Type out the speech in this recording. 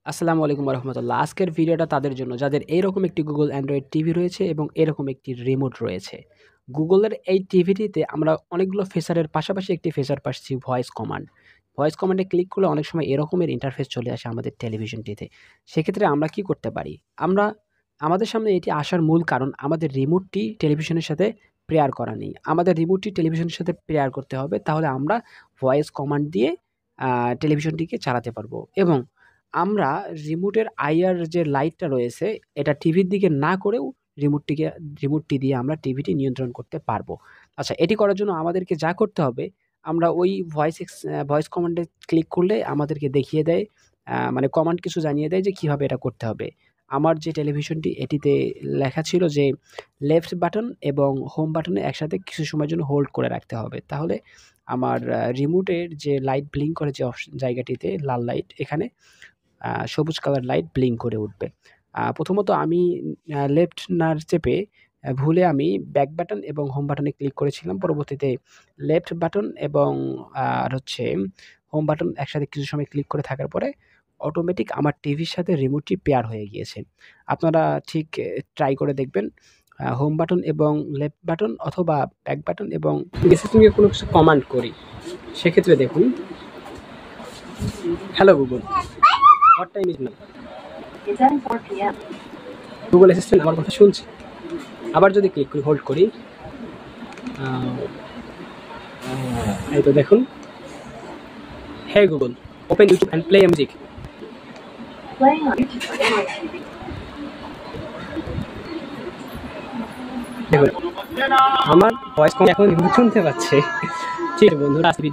আসসালামু আলাইকুম রহমতুল্লাহ। আজকের ভিডিওটা তাদের জন্য যাদের এইরকম একটি গুগল অ্যান্ড্রয়েড টিভি রয়েছে এবং এরকম একটি রিমোট রয়েছে। গুগলের এই টিভিটিতে আমরা অনেকগুলো ফিচারের পাশাপাশি একটি ফিচার পাচ্ছি ভয়েস কমান্ড। ভয়েস কমান্ডে ক্লিক করলে অনেক সময় এরকমের ইন্টারফেস চলে আসে আমাদের টেলিভিশনটিতে। সেক্ষেত্রে আমরা কি করতে পারি? আমরা আমাদের সামনে এটি আসার মূল কারণ আমাদের রিমোটটি টেলিভিশনের সাথে পেয়ার করা নেই। আমাদের রিমোটটি টেলিভিশনের সাথে পেয়ার করতে হবে। তাহলে আমরা ভয়েস কমান্ড দিয়ে টেলিভিশনটিকে চালাতে পারবো এবং আমরা রিমোটের আইআর যে লাইটটা রয়েছে, এটা টিভির দিকে না করেও রিমোটটি দিয়ে আমরা টিভিটি নিয়ন্ত্রণ করতে পারবো। আচ্ছা, এটি করার জন্য আমাদেরকে যা করতে হবে, আমরা ওই ভয়েস কমান্ডে ক্লিক করলে আমাদেরকে দেখিয়ে দেয়, মানে কমান্ড কিছু জানিয়ে দেয় যে কীভাবে এটা করতে হবে। আমার যে টেলিভিশনটি এটিতে লেখা ছিল যে লেফট বাটন এবং হোম বাটনে একসাথে কিছু সময়ের জন্য হোল্ড করে রাখতে হবে। তাহলে আমার রিমোটের যে লাইট ব্লিঙ্ক করে যে জায়গাটিতে লাল লাইট, এখানে সবুজ কালার লাইট ব্লিঙ্ক করে উঠবে। প্রথমত আমি লেফট না চেপে ভুলে আমি ব্যাক বাটন এবং হোম বাটনে ক্লিক করেছিলাম। পরবর্তীতে লেফট বাটন এবং আর হচ্ছে হোম বাটন একসাথে কিছু সময় ক্লিক করে থাকার পরে অটোমেটিক আমার টিভির সাথে রিমোটটি পেয়ার হয়ে গিয়েছে। আপনারা ঠিক ট্রাই করে দেখবেন। হোম বাটন এবং লেফট বাটন অথবা ব্যাক বাটন এবং সিস্টেমে কোনো কিছু কমান্ড করি, সেক্ষেত্রে দেখুন, hello Google, what time is now? It's at 4 p.m. Google assistant আমার কথা শুনছে। আবার যদি ক্লিক করি, হোল্ড করি, এই তো দেখুন, hey Google, open YouTube and play music. Playing on YouTube or Android TV. দেখুন, আমার ভয়েস কম এখন শুনতে পাচ্ছে। ঠিক আছে বন্ধুরা,